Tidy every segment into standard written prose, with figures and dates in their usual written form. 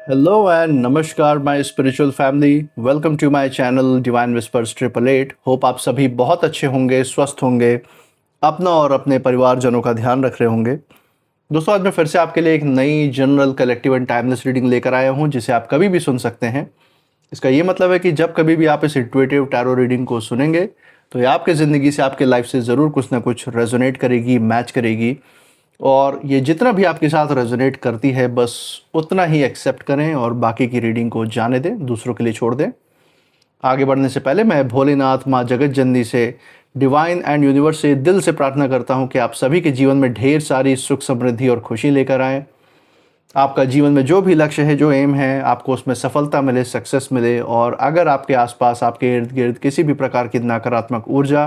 Hello and नमस्कार my spiritual family. Welcome to my channel divine whispers 888। Hope आप सभी बहुत अच्छे होंगे, स्वस्थ होंगे, अपना और अपने परिवारजनों का ध्यान रख रहे होंगे। दोस्तों, आज मैं फिर से आपके लिए एक नई general collective and timeless reading लेकर आया हूं, जिसे आप कभी भी सुन सकते हैं। इसका ये मतलब है कि जब कभी भी आप इस इंट्यूटिव टैरो रीडिंग को सुनेंगे तो ये आपके ज़िंदगी से, आपके लाइफ से ज़रूर कुछ ना कुछ रेजोनेट करेगी, मैच करेगी। और ये जितना भी आपके साथ रेजोनेट करती है, बस उतना ही एक्सेप्ट करें और बाकी की रीडिंग को जाने दें, दूसरों के लिए छोड़ दें। आगे बढ़ने से पहले मैं भोलेनाथ, माँ जगत जननी से, डिवाइन एंड यूनिवर्स से दिल से प्रार्थना करता हूँ कि आप सभी के जीवन में ढेर सारी सुख, समृद्धि और खुशी लेकर आएँ। आपका जीवन में जो भी लक्ष्य है, जो एम है, आपको उसमें सफलता मिले, सक्सेस मिले। और अगर आपके आसपास, आपके इर्द गिर्द किसी भी प्रकार की नकारात्मक ऊर्जा,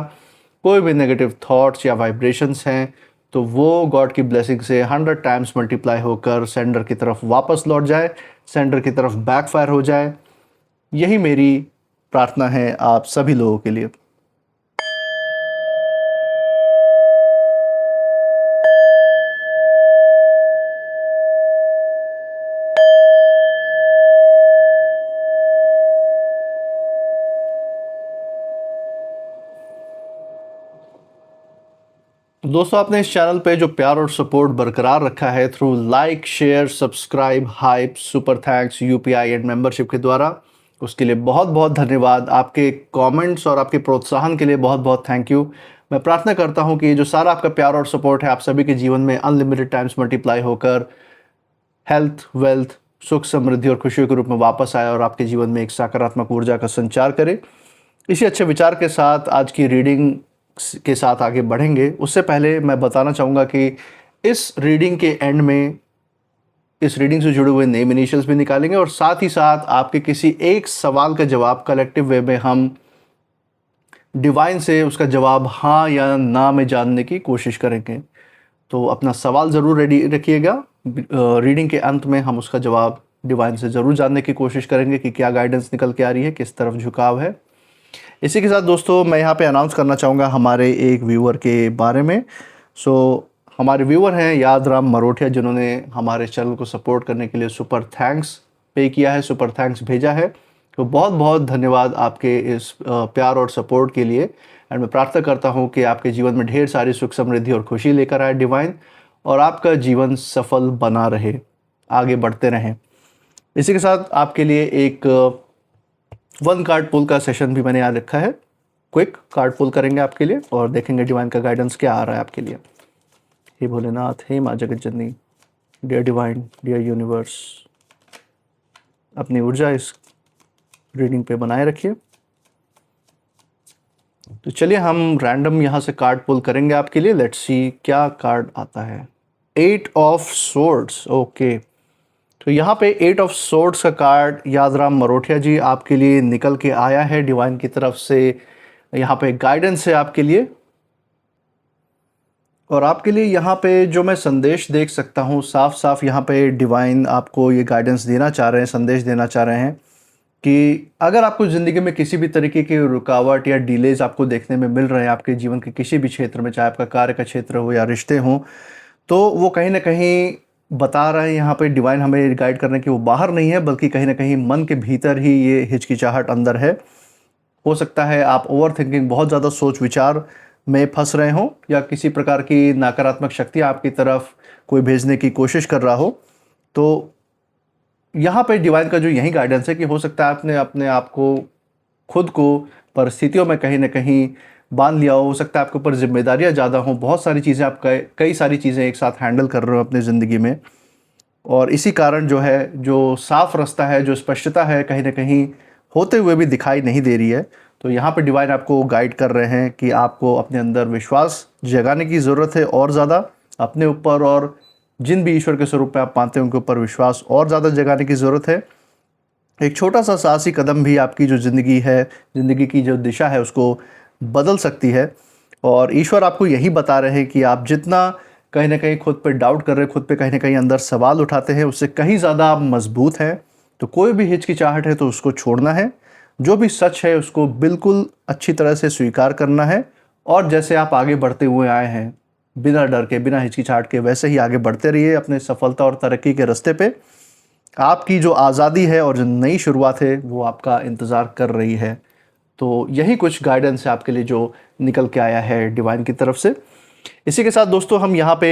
कोई भी नेगेटिव थॉट्स या वाइब्रेशंस हैं, तो वो गॉड की ब्लेसिंग से 100 टाइम्स मल्टीप्लाई होकर सेंडर की तरफ वापस लौट जाए, सेंडर की तरफ बैकफायर हो जाए। यही मेरी प्रार्थना है आप सभी लोगों के लिए। दोस्तों, आपने इस चैनल पे जो प्यार और सपोर्ट बरकरार रखा है through like, share, subscribe, hype, super thanks, UPI and membership के द्वारा, उसके लिए बहुत बहुत धन्यवाद। आपके कमेंट्स और आपके प्रोत्साहन के लिए बहुत बहुत थैंक यू। मैं प्रार्थना करता हूँ कि ये जो सारा आपका प्यार और सपोर्ट है, आप सभी के जीवन में अनलिमिटेड टाइम्स मल्टीप्लाई होकर हेल्थ, वेल्थ, सुख, समृद्धि और खुशियों के रूप में वापस आए और आपके जीवन में एक सकारात्मक ऊर्जा का संचार करे। इसी अच्छे विचार के साथ आज की रीडिंग के साथ आगे बढ़ेंगे। उससे पहले मैं बताना चाहूँगा कि इस रीडिंग के एंड में इस रीडिंग से जुड़े हुए नेम इनिशियल्स भी निकालेंगे और साथ ही साथ आपके किसी एक सवाल का जवाब कलेक्टिव वे में हम डिवाइन से उसका जवाब हाँ या ना में जानने की कोशिश करेंगे। तो अपना सवाल ज़रूर रेडी रखिएगा। रीडिंग के अंत में हम उसका जवाब डिवाइन से ज़रूर जानने की कोशिश करेंगे कि क्या गाइडेंस निकल के आ रही है, किस तरफ झुकाव है। इसी के साथ दोस्तों, मैं यहाँ पे अनाउंस करना चाहूँगा हमारे एक व्यूअर के बारे में। हमारे व्यूअर हैं यादराम मरोठिया, जिन्होंने हमारे चैनल को सपोर्ट करने के लिए सुपर थैंक्स पे किया है, सुपर थैंक्स भेजा है। तो बहुत बहुत धन्यवाद आपके इस प्यार और सपोर्ट के लिए। एंड मैं प्रार्थना करता हूँ कि आपके जीवन में ढेर सारी सुख, समृद्धि और खुशी लेकर आए डिवाइन, और आपका जीवन सफल बना रहे, आगे बढ़ते रहें। इसी के साथ आपके लिए एक वन कार्ड पुल का सेशन भी मैंने याद रखा है। क्विक कार्ड पुल करेंगे आपके लिए और देखेंगे डिवाइन का गाइडेंस क्या आ रहा है आपके लिए। हे भोलेनाथ, हे माँ जगत जननी, डियर डिवाइन, डियर यूनिवर्स, अपनी ऊर्जा इस रीडिंग पे बनाए रखिए। तो चलिए हम रैंडम यहाँ से कार्ड पुल करेंगे आपके लिए। लेट्स सी क्या कार्ड आता है। 8 ऑफ सोर्ड्स। ओके, तो यहाँ पे 8 ऑफ सोर्ड्स का कार्ड यादराम मरोठिया जी आपके लिए निकल के आया है डिवाइन की तरफ से। यहाँ पे गाइडेंस है आपके लिए, और आपके लिए यहाँ पे जो मैं संदेश देख सकता हूँ, साफ साफ यहाँ पे डिवाइन आपको ये गाइडेंस देना चाह रहे हैं, संदेश देना चाह रहे हैं कि अगर आपको ज़िंदगी में किसी भी तरीके की रुकावट या डिलेज आपको देखने में मिल रहे हैं आपके जीवन के किसी भी क्षेत्र में, चाहे आपका कार्य का क्षेत्र हो या रिश्ते हों, तो वो कहीं ना कहीं बता रहे हैं यहाँ पे डिवाइन हमें गाइड कर रहे हैं कि वो बाहर नहीं है, बल्कि कहीं ना कहीं मन के भीतर ही ये हिचकिचाहट अंदर है। हो सकता है आप ओवर थिंकिंग, बहुत ज़्यादा सोच विचार में फंस रहे हों, या किसी प्रकार की नकारात्मक शक्ति आपकी तरफ कोई भेजने की कोशिश कर रहा हो। तो यहाँ पे डिवाइन का जो यही गाइडेंस है कि हो सकता है आपने अपने आप को, खुद को परिस्थितियों में कहीं ना कहीं बांध लिया हो सकता है आपके ऊपर जिम्मेदारियाँ ज़्यादा हों, बहुत सारी चीज़ें आप कई सारी चीज़ें एक साथ हैंडल कर रहे हो अपनी ज़िंदगी में, और इसी कारण जो है, जो साफ रास्ता है, जो स्पष्टता है, कहीं ना कहीं होते हुए भी दिखाई नहीं दे रही है। तो यहाँ पे डिवाइन आपको गाइड कर रहे हैं कि आपको अपने अंदर विश्वास जगाने की ज़रूरत है और ज़्यादा अपने ऊपर, और जिन भी ईश्वर के स्वरूप में आप मानते हैं उनके ऊपर विश्वास और ज़्यादा जगाने की ज़रूरत है। एक छोटा सा साहसी कदम भी आपकी जो ज़िंदगी है, ज़िंदगी की जो दिशा है, उसको बदल सकती है। और ईश्वर आपको यही बता रहे हैं कि आप जितना कहीं ना कहीं खुद पे डाउट कर रहे हैं, खुद पे कहीं ना कहीं अंदर सवाल उठाते हैं, उससे कहीं ज़्यादा आप मजबूत हैं। तो कोई भी हिचकिचाहट है तो उसको छोड़ना है, जो भी सच है उसको बिल्कुल अच्छी तरह से स्वीकार करना है, और जैसे आप आगे बढ़ते हुए आए हैं बिना डर के, बिना हिचकिचाहट के, वैसे ही आगे बढ़ते रहिए अपने सफलता और तरक्की के रास्ते पे। आपकी जो आज़ादी है और जो नई शुरुआत है वो आपका इंतज़ार कर रही है। तो यही कुछ गाइडेंस है आपके लिए जो निकल के आया है डिवाइन की तरफ से। इसी के साथ दोस्तों हम यहाँ पे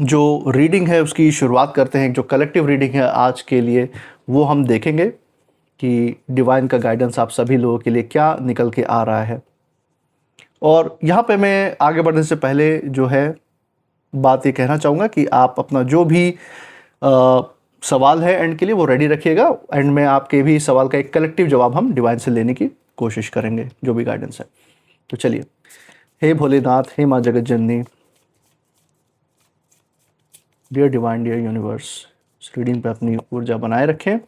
जो रीडिंग है उसकी शुरुआत करते हैं। जो कलेक्टिव रीडिंग है आज के लिए वो हम देखेंगे कि डिवाइन का गाइडेंस आप सभी लोगों के लिए क्या निकल के आ रहा है। और यहाँ पे मैं आगे बढ़ने से पहले जो है बात ये कहना चाहूँगा कि आप अपना जो भी सवाल है एंड के लिए वो रेडी रखिएगा। एंड में आपके भी सवाल का एक कलेक्टिव जवाब हम डिवाइन से लेने की कोशिश करेंगे जो भी गाइडेंस है। तो चलिए, हे भोलेनाथ, हे माँ जगत जननी, डियर डिवाइन, डियर यूनिवर्स, इस रीडिंग पे अपनी ऊर्जा बनाए रखें।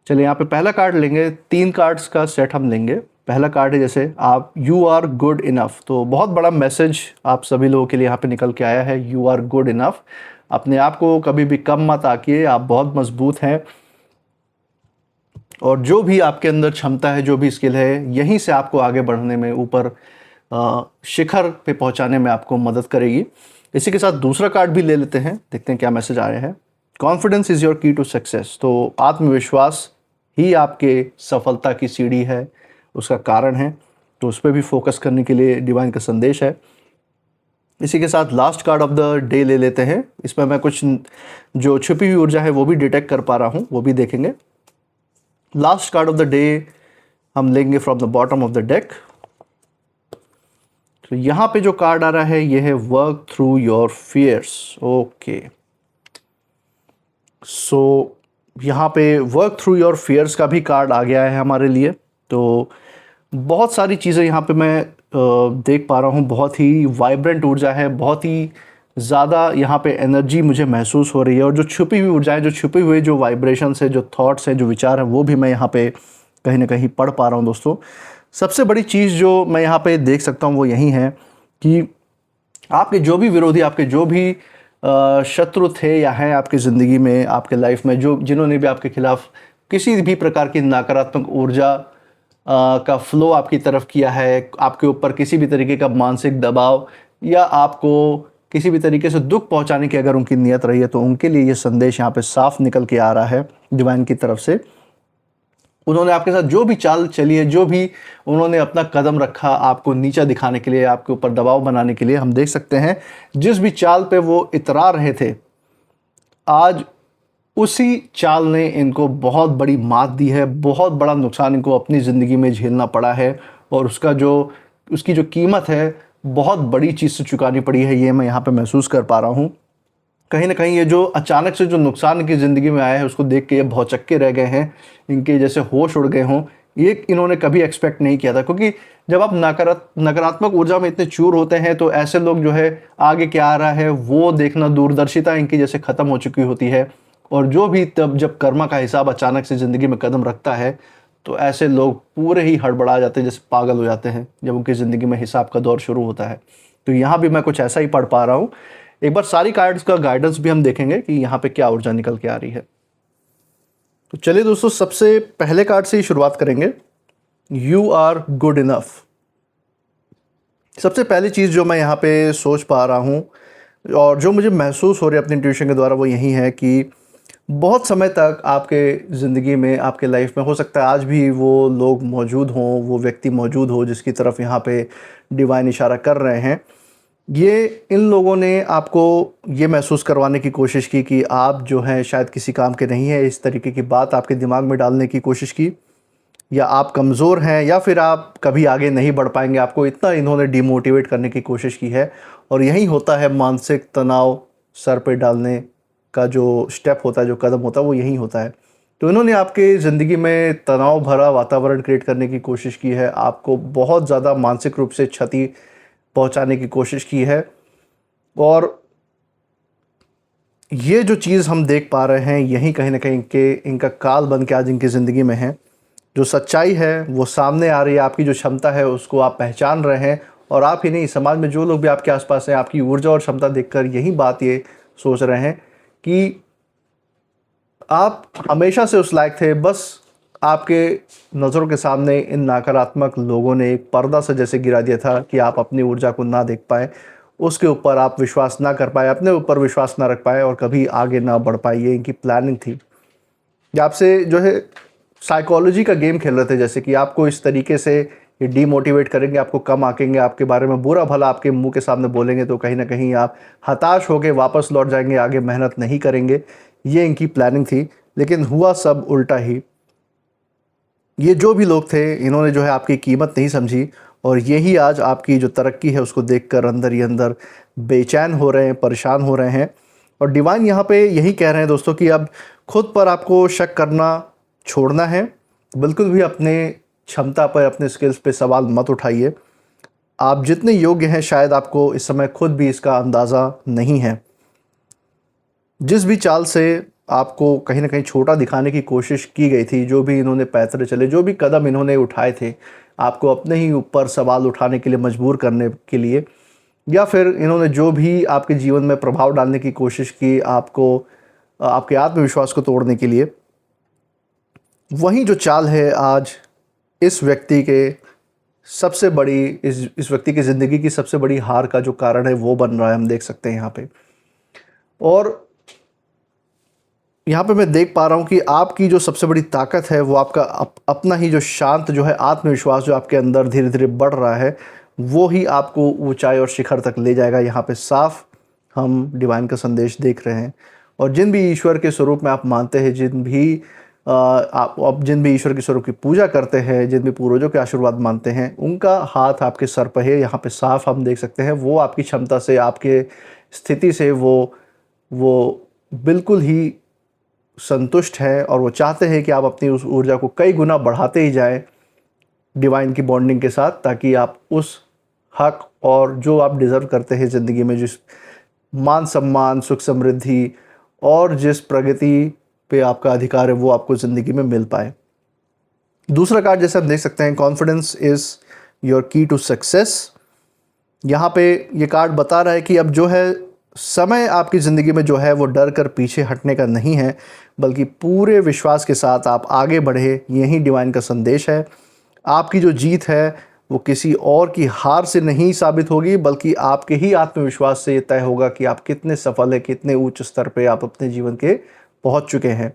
चलिए, यहाँ पे पहला कार्ड लेंगे। 3 कार्ड्स का सेट हम लेंगे। पहला कार्ड है जैसे आप यू आर गुड इनफ। तो बहुत बड़ा मैसेज आप सभी लोगों के लिए यहाँ पे निकल के आया है, यू आर गुड इनफ। अपने आप को कभी भी कम मत आकिए, आप बहुत मजबूत हैं और जो भी आपके अंदर क्षमता है, जो भी स्किल है, यहीं से आपको आगे बढ़ने में, ऊपर शिखर पे पहुंचाने में आपको मदद करेगी। इसी के साथ दूसरा कार्ड भी ले लेते हैं, देखते हैं क्या मैसेज आया है। कॉन्फिडेंस इज़ योर की टू सक्सेस। तो आत्मविश्वास ही आपके सफलता की सीढ़ी है, उसका कारण है। तो उस पर भी फोकस करने के लिए डिवाइन का संदेश है। इसी के साथ last card of the day ले लेते हैं। इसमें मैं कुछ जो छुपी हुई ऊर्जा है वो भी डिटेक्ट कर पा रहा हूँ, वो भी देखेंगे। Last card of the day हम लेंगे from the bottom of the deck. तो यहाँ पे जो कार्ड आ रहा है ये है work through your fears. Okay, so यहाँ पे वर्क थ्रू योर फियर्स का भी कार्ड आ गया है हमारे लिए। तो बहुत सारी चीज़ें यहाँ पे मैं देख पा रहा हूँ। बहुत ही वाइब्रेंट ऊर्जा है, बहुत ही ज़्यादा यहाँ पे एनर्जी मुझे महसूस हो रही है। और जो छुपी हुई ऊर्जा है, जो छुपे हुए जो वाइब्रेशंस है, जो थॉट्स हैं, जो विचार हैं, वो भी मैं यहाँ पे कहीं ना कहीं पढ़ पा रहा हूँ दोस्तों। सबसे बड़ी चीज़ जो मैं यहाँ पे देख सकता हूँ वो यही है कि आपके जो भी विरोधी, आपके जो भी शत्रु थे या हैं आपकी ज़िंदगी में, आपके लाइफ में, जो जिन्होंने भी आपके खिलाफ किसी भी प्रकार की नकारात्मक ऊर्जा का फ्लो आपकी तरफ किया है, आपके ऊपर किसी भी तरीके का मानसिक दबाव या आपको किसी भी तरीके से दुख पहुंचाने की अगर उनकी नीयत रही है, तो उनके लिए ये संदेश यहाँ पे साफ निकल के आ रहा है डिवाइन की तरफ से। उन्होंने आपके साथ जो भी चाल चली है, जो भी उन्होंने अपना कदम रखा आपको नीचा दिखाने के लिए, आपके ऊपर दबाव बनाने के लिए, हम देख सकते हैं जिस भी चाल पे वो इतरा रहे थे, आज उसी चाल ने इनको बहुत बड़ी मात दी है। बहुत बड़ा नुकसान इनको अपनी ज़िंदगी में झेलना पड़ा है और उसकी जो कीमत है बहुत बड़ी चीज़ से चुकानी पड़ी है। ये मैं यहाँ पे महसूस कर पा रहा हूँ। कहीं ना कहीं ये जो अचानक से जो नुकसान इनकी ज़िंदगी में आया है उसको देख के ये भौचक्के रह गए हैं, इनके जैसे होश उड़ गए हों। ये इन्होंने कभी एक्सपेक्ट नहीं किया था, क्योंकि जब आप नकारात्मक ऊर्जा में इतने चूर होते हैं तो ऐसे लोग जो है आगे क्या आ रहा है वो देखना, दूरदर्शिता इनकी जैसे ख़त्म हो चुकी होती है। और जो भी तब जब कर्मा का हिसाब अचानक से ज़िंदगी में कदम रखता है तो ऐसे लोग पूरे ही हड़बड़ा जाते हैं, जैसे पागल हो जाते हैं जब उनकी ज़िंदगी में हिसाब का दौर शुरू होता है। तो यहाँ भी मैं कुछ ऐसा ही पढ़ पा रहा हूँ। एक बार सारी कार्ड्स का गाइडेंस भी हम देखेंगे कि यहाँ पे क्या ऊर्जा निकल के आ रही है। तो चलिए दोस्तों, सबसे पहले कार्ड से ही शुरुआत करेंगे। You are good enough. सबसे पहली चीज़ जो मैं यहाँ पे सोच पा रहा हूँ और जो मुझे महसूस हो रही है अपनी इंट्यूशन के द्वारा वो यही है कि बहुत समय तक आपके ज़िंदगी में, आपके लाइफ में, हो सकता है आज भी वो लोग मौजूद हों, वो व्यक्ति मौजूद हो जिसकी तरफ यहाँ पे डिवाइन इशारा कर रहे हैं। ये इन लोगों ने आपको ये महसूस करवाने की कोशिश की कि आप जो हैं शायद किसी काम के नहीं है। इस तरीके की बात आपके दिमाग में डालने की कोशिश की, या आप कमज़ोर हैं, या फिर आप कभी आगे नहीं बढ़ पाएंगे। आपको इतना इन्होंने डिमोटिवेट करने की कोशिश की है। और यही होता है मानसिक तनाव सर पे डालने का जो स्टेप होता है, जो कदम होता है, वो यही होता है। तो इन्होंने आपके ज़िंदगी में तनाव भरा वातावरण क्रिएट करने की कोशिश की है, आपको बहुत ज़्यादा मानसिक रूप से क्षति पहुंचाने की कोशिश की है। और ये जो चीज़ हम देख पा रहे हैं यही कहीं ना कहीं इनका काल बन के आज इनकी ज़िंदगी में है। जो सच्चाई है वो सामने आ रही है, आपकी जो क्षमता है उसको आप पहचान रहे हैं। और आप ही नहीं, समाज में जो लोग भी आपके आसपास हैं, आपकी ऊर्जा और क्षमता देखकर यही बात ये सोच रहे हैं कि आप हमेशा से उस लायक थे। बस आपके नज़रों के सामने इन नकारात्मक लोगों ने एक पर्दा सा जैसे गिरा दिया था कि आप अपनी ऊर्जा को ना देख पाए, उसके ऊपर आप विश्वास ना कर पाए, अपने ऊपर विश्वास ना रख पाए और कभी आगे ना बढ़ पाए। ये इनकी प्लानिंग थी। या आपसे जो है साइकोलॉजी का गेम खेल रहे थे, जैसे कि आपको इस तरीके से ये डीमोटिवेट करेंगे, आपको कम आंकेंगे, आपके बारे में बुरा भला आपके मुंह के सामने बोलेंगे, तो कहीं ना कहीं आप हताश होकर वापस लौट जाएंगे, आगे मेहनत नहीं करेंगे। ये इनकी प्लानिंग थी, लेकिन हुआ सब उल्टा ही। ये जो भी लोग थे, इन्होंने जो है आपकी कीमत नहीं समझी, और यही आज आपकी जो तरक्की है उसको देखकर अंदर ही अंदर बेचैन हो रहे हैं, परेशान हो रहे हैं। और डिवाइन यहाँ पे यही कह रहे हैं दोस्तों कि अब खुद पर आपको शक करना छोड़ना है। बिल्कुल भी अपने क्षमता पर, अपने स्किल्स पे सवाल मत उठाइए। आप जितने योग्य हैं शायद आपको इस समय खुद भी इसका अंदाज़ा नहीं है। जिस भी चाल से आपको कहीं ना कहीं छोटा दिखाने की कोशिश की गई थी, जो भी इन्होंने पैतरे चले, जो भी कदम इन्होंने उठाए थे आपको अपने ही ऊपर सवाल उठाने के लिए मजबूर करने के लिए, या फिर इन्होंने जो भी आपके जीवन में प्रभाव डालने की कोशिश की आपको आपके आत्मविश्वास को तोड़ने के लिए, वही जो चाल है आज इस व्यक्ति के सबसे बड़ी इस व्यक्ति की ज़िंदगी की सबसे बड़ी हार का जो कारण है वो बन रहा है, हम देख सकते हैं यहाँ पे। और यहाँ पे मैं देख पा रहा हूँ कि आपकी जो सबसे बड़ी ताकत है वो आपका अपना ही जो शांत जो है आत्मविश्वास जो आपके अंदर धीरे धीरे बढ़ रहा है, वो ही आपको ऊंचाई और शिखर तक ले जाएगा। यहाँ पे साफ हम डिवाइन का संदेश देख रहे हैं। और जिन भी ईश्वर के स्वरूप में आप मानते हैं, आप जिन भी ईश्वर के स्वरूप की पूजा करते हैं, जिन भी पूर्वजों के आशीर्वाद मानते हैं, उनका हाथ आपके सर पर है। यहाँ पे साफ हम देख सकते हैं वो आपकी क्षमता से, आपके स्थिति से वो बिल्कुल ही संतुष्ट है, और वो चाहते हैं कि आप अपनी उस ऊर्जा को कई गुना बढ़ाते ही जाएं डिवाइन की बॉन्डिंग के साथ, ताकि आप उस हक और जो आप डिज़र्व करते हैं ज़िंदगी में, जिस मान सम्मान, सुख समृद्धि और जिस प्रगति पे आपका अधिकार है, वो आपको ज़िंदगी में मिल पाए। दूसरा कार्ड जैसे हम देख सकते हैं, कॉन्फिडेंस इज़ योर की टू सक्सेस। यहाँ पे ये कार्ड बता रहा है कि अब जो है समय आपकी ज़िंदगी में जो है वो डर कर पीछे हटने का नहीं है, बल्कि पूरे विश्वास के साथ आप आगे बढ़े। यही डिवाइन का संदेश है। आपकी जो जीत है वो किसी और की हार से नहीं साबित होगी, बल्कि आपके ही आत्मविश्वास से ये तय होगा कि आप कितने सफल हैं, कितने उच्च स्तर पे आप अपने जीवन के पहुंच चुके हैं।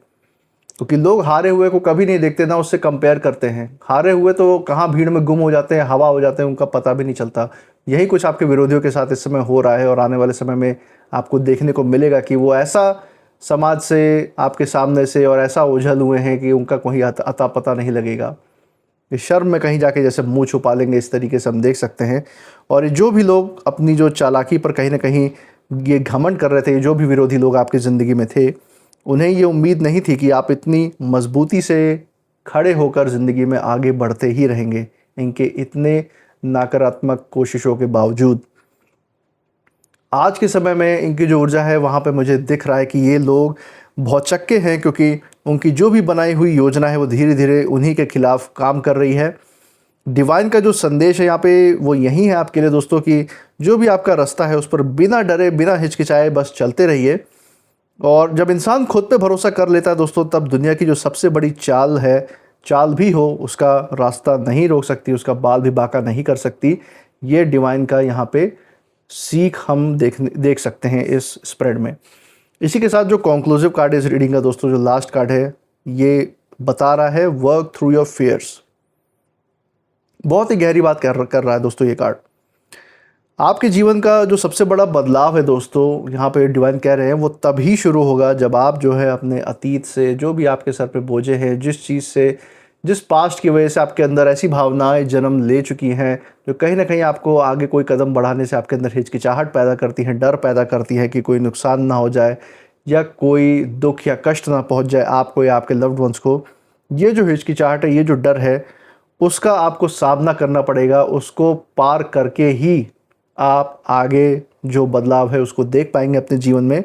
क्योंकि लोग हारे हुए को कभी नहीं देखते ना, उससे कंपेयर करते हैं। हारे हुए तो कहाँ भीड़ में गुम हो जाते हैं, हवा हो जाते हैं, उनका पता भी नहीं चलता। यही कुछ आपके विरोधियों के साथ इस समय हो रहा है, और आने वाले समय में आपको देखने को मिलेगा कि वो ऐसा समाज से, आपके सामने से और ऐसा ओझल हुए हैं कि उनका कोई अता पता नहीं लगेगा। ये शर्म में कहीं जाके जैसे मुंह छुपा लेंगे, इस तरीके से हम देख सकते हैं। और जो भी लोग अपनी जो चालाकी पर कहीं ना कहीं ये घमंड कर रहे थे, जो भी विरोधी लोग आपकी ज़िंदगी में थे, उन्हें ये उम्मीद नहीं थी कि आप इतनी मजबूती से खड़े होकर ज़िंदगी में आगे बढ़ते ही रहेंगे, इनके इतने नकारात्मक कोशिशों के बावजूद। आज के समय में इनकी जो ऊर्जा है वहाँ पे मुझे दिख रहा है कि ये लोग बहुत चक्के हैं, क्योंकि उनकी जो भी बनाई हुई योजना है वो धीरे धीरे उन्हीं के खिलाफ काम कर रही है। डिवाइन का जो संदेश है यहाँ पे वो यही है आपके लिए दोस्तों, कि जो भी आपका रास्ता है उस पर बिना डरे, बिना हिचकिचाए बस चलते रहिए। और जब इंसान खुद पे भरोसा कर लेता है दोस्तों, तब दुनिया की जो सबसे बड़ी चाल भी हो, उसका रास्ता नहीं रोक सकती, उसका बाल भी बांका नहीं कर सकती। ये डिवाइन का यहाँ पे सीख हम देख सकते हैं इस स्प्रेड में। इसी के साथ जो कंक्लूसिव कार्ड है इस रीडिंग का दोस्तों, जो लास्ट कार्ड है, ये बता रहा है वर्क थ्रू योर फियर्स। बहुत ही गहरी बात कर रहा है दोस्तों ये कार्ड। आपके जीवन का जो सबसे बड़ा बदलाव है दोस्तों, यहाँ पे डिवाइन कह रहे हैं, वो तभी शुरू होगा जब आप जो है अपने अतीत से, जो भी आपके सर पे बोझे हैं, जिस चीज़ से, जिस पास्ट की वजह से आपके अंदर ऐसी भावनाएं जन्म ले चुकी हैं जो कहीं ना कहीं आपको आगे कोई कदम बढ़ाने से आपके अंदर हिचकिचाहट पैदा करती हैं, डर पैदा करती हैं कि कोई नुकसान ना हो जाए, या कोई दुख या कष्ट ना पहुंच जाए आपको या आपके लव्ड वंस को। ये जो हिचकिचाहट है, ये जो डर है, उसका आपको सामना करना पड़ेगा। उसको पार करके ही आप आगे जो बदलाव है उसको देख पाएंगे अपने जीवन में।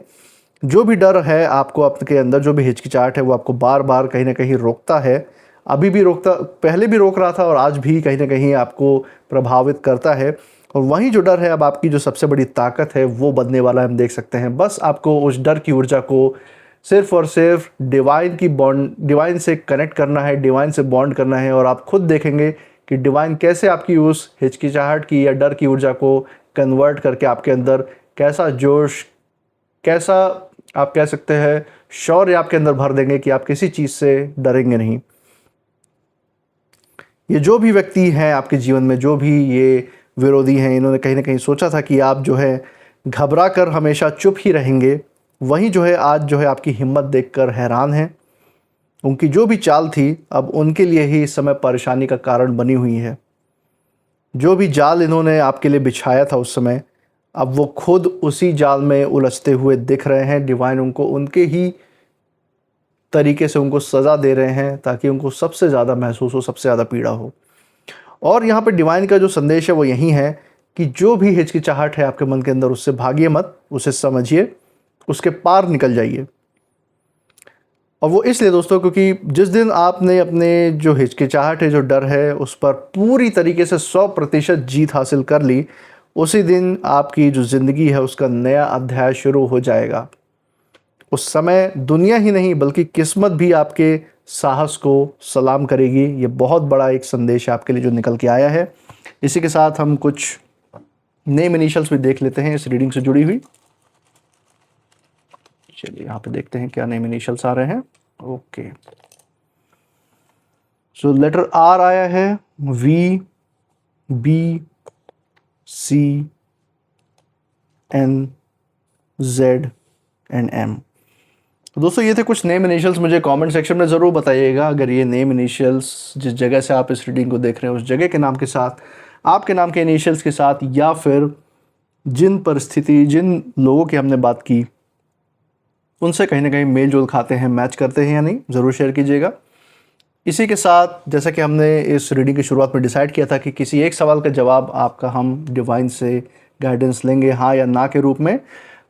जो भी डर है आपको आपके अंदर, जो भी हिचकिचाहट है, वो आपको बार बार कहीं ना कहीं रोकता है। अभी भी रोकता, पहले भी रोक रहा था, और आज भी कहीं ना कहीं आपको प्रभावित करता है। और वही जो डर है अब आपकी जो सबसे बड़ी ताकत है वो बनने वाला है, हम देख सकते हैं। बस आपको उस डर की ऊर्जा को सिर्फ और सिर्फ डिवाइन से कनेक्ट करना है, डिवाइन से बॉन्ड करना है, और आप खुद देखेंगे कि डिवाइन कैसे आपकी उस हिचकिचाहट की या डर की ऊर्जा को कन्वर्ट करके आपके अंदर कैसा जोश, कैसा आप कह सकते हैं शौर्य आपके अंदर भर देंगे कि आप किसी चीज़ से डरेंगे नहीं। ये जो भी व्यक्ति हैं आपके जीवन में, जो भी ये विरोधी हैं, इन्होंने कहीं ना कहीं सोचा था कि आप जो है घबरा कर हमेशा चुप ही रहेंगे, वही जो है आज जो है आपकी हिम्मत देखकर हैरान हैं। उनकी जो भी चाल थी अब उनके लिए ही इस समय परेशानी का कारण बनी हुई है। जो भी जाल इन्होंने आपके लिए बिछाया था उस समय, अब वो खुद उसी जाल में उलझते हुए दिख रहे हैं। डिवाइन उनको उनके ही तरीके से उनको सज़ा दे रहे हैं ताकि उनको सबसे ज़्यादा महसूस हो, सबसे ज़्यादा पीड़ा हो। और यहाँ पे डिवाइन का जो संदेश है वो यही है कि जो भी हिचकिचाहट है आपके मन के अंदर, उससे भागिए मत, उसे समझिए, उसके पार निकल जाइए। और वो इसलिए दोस्तों क्योंकि जिस दिन आपने अपने जो हिचकिचाहट है, जो डर है, उस पर पूरी तरीके से 100% जीत हासिल कर ली, उसी दिन आपकी जो ज़िंदगी है उसका नया अध्याय शुरू हो जाएगा। उस समय दुनिया ही नहीं बल्कि किस्मत भी आपके साहस को सलाम करेगी। ये बहुत बड़ा एक संदेश है आपके लिए जो निकल के आया है। इसी के साथ हम कुछ नेम इनिशियल्स भी देख लेते हैं इस रीडिंग से जुड़ी हुई। चलिए यहाँ पे देखते हैं क्या नेम इनिशियल्स आ रहे हैं। ओके, सो लेटर आर आया है, V, B, C, N, Z and M. तो दोस्तों ये थे कुछ नेम इनिशियल्स। मुझे कमेंट सेक्शन में ज़रूर बताइएगा अगर ये नेम इनिशियल्स जिस जगह से आप इस रीडिंग को देख रहे हैं उस जगह के नाम के साथ, आपके नाम के इनिशियल्स के साथ, या फिर जिन परिस्थिति, जिन लोगों की हमने बात की उनसे कहीं ना कहीं मेल जोल खाते हैं, मैच करते हैं या नहीं, ज़रूर शेयर कीजिएगा। इसी के साथ जैसा कि हमने इस रीडिंग की शुरुआत में डिसाइड किया था कि किसी एक सवाल का जवाब आपका हम डिवाइन से गाइडेंस लेंगे, हाँ या ना के रूप में।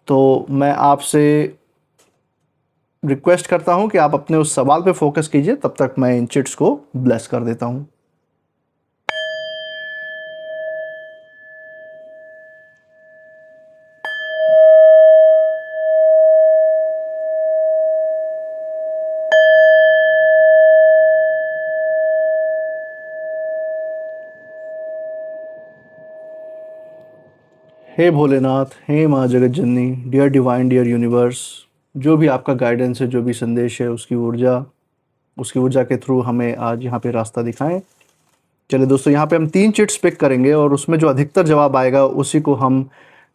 तो मैं आपसे रिक्वेस्ट करता हूं कि आप अपने उस सवाल पे फोकस कीजिए, तब तक मैं इन चिट्स को ब्लेस कर देता हूं। हे भोलेनाथ, हे माँ जगत जननी, डियर डिवाइन, डियर यूनिवर्स, जो भी आपका गाइडेंस है, जो भी संदेश है, उसकी ऊर्जा के थ्रू हमें आज यहाँ पे रास्ता दिखाएं। चलिए दोस्तों, यहाँ पे हम 3 चिट्स पिक करेंगे और उसमें जो अधिकतर जवाब आएगा उसी को हम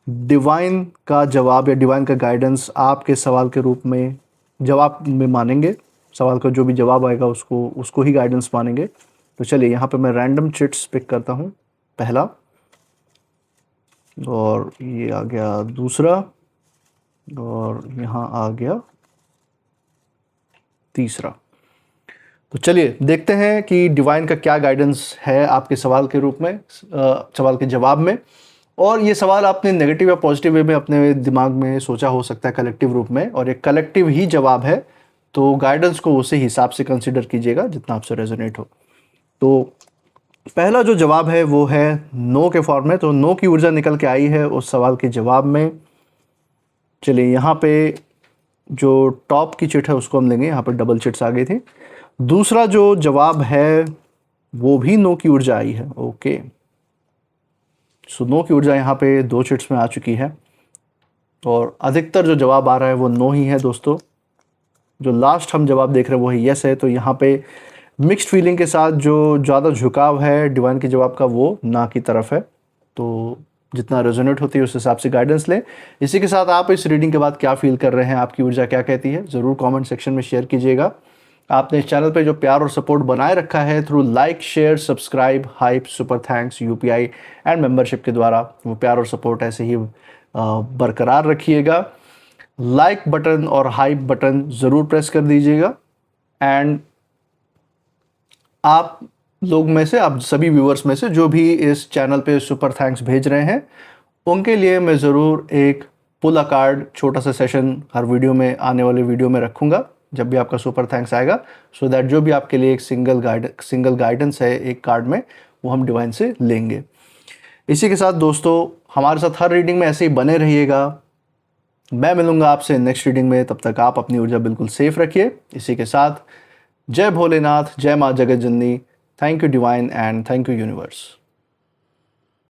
डिवाइन का जवाब या डिवाइन का गाइडेंस आपके सवाल के रूप में जवाब में मानेंगे। सवाल का जो भी जवाब आएगा उसको ही गाइडेंस मानेंगे। तो चलिए यहाँ पे मैं रैंडम चिट्स पिक करता हूँ, पहला, और ये आ गया दूसरा, और यहाँ आ गया तीसरा। तो चलिए देखते हैं कि डिवाइन का क्या गाइडेंस है आपके सवाल के रूप में, सवाल के जवाब में। और ये सवाल आपने नेगेटिव या पॉजिटिव वे में अपने दिमाग में सोचा हो सकता है कलेक्टिव रूप में, और एक कलेक्टिव ही जवाब है, तो गाइडेंस को उसी हिसाब से कंसिडर कीजिएगा जितना आपसे रेजोनेट हो। तो पहला जो जवाब है वो है नो के फॉर्म में, तो नो की ऊर्जा निकल के आई है उस सवाल के जवाब में। चलिए यहाँ पे जो टॉप की चिट है उसको हम लेंगे, यहाँ पर डबल चिट्स आ गई थी। दूसरा जो जवाब है वो भी नो की ऊर्जा आई है। ओके, सो नो की ऊर्जा यहाँ पे 2 चिट्स में आ चुकी है, और अधिकतर जो जवाब आ रहा है वो नो ही है दोस्तों। जो लास्ट हम जवाब देख रहे हैं वो है यस है, तो यहाँ पे मिक्स्ड फीलिंग के साथ जो ज़्यादा झुकाव है डिवाइन के जवाब का वो ना की तरफ है। तो जितना रेजोनेट होती है उस हिसाब से गाइडेंस लें। इसी के साथ आप इस रीडिंग के बाद क्या फील कर रहे हैं, आपकी ऊर्जा क्या कहती है, ज़रूर कमेंट सेक्शन में शेयर कीजिएगा। आपने इस चैनल पे जो प्यार और सपोर्ट बनाए रखा है through like, share, subscribe, hype, super thanks, UPI and membership के द्वारा, वो प्यार और सपोर्ट ऐसे ही बरकरार रखिएगा। लाइक बटन और हाइप बटन ज़रूर प्रेस कर दीजिएगा। एंड आप लोग में से, आप सभी व्यूअर्स में से जो भी इस चैनल पे सुपर थैंक्स भेज रहे हैं, उनके लिए मैं ज़रूर एक पुल अ कार्ड छोटा सा सेशन हर वीडियो में, आने वाले वीडियो में रखूँगा जब भी आपका सुपर थैंक्स आएगा, सो दैट जो भी आपके लिए एक सिंगल गाइडेंस है एक कार्ड में, वो हम डिवाइन से लेंगे। इसी के साथ दोस्तों, हमारे साथ हर रीडिंग में ऐसे ही बने रहिएगा। मैं मिलूँगा आपसे नेक्स्ट रीडिंग में, तब तक आप अपनी ऊर्जा बिल्कुल सेफ रखिए। इसी के साथ जय भोलेनाथ, जय माँ जगत जननी, thank you divine and thank you universe.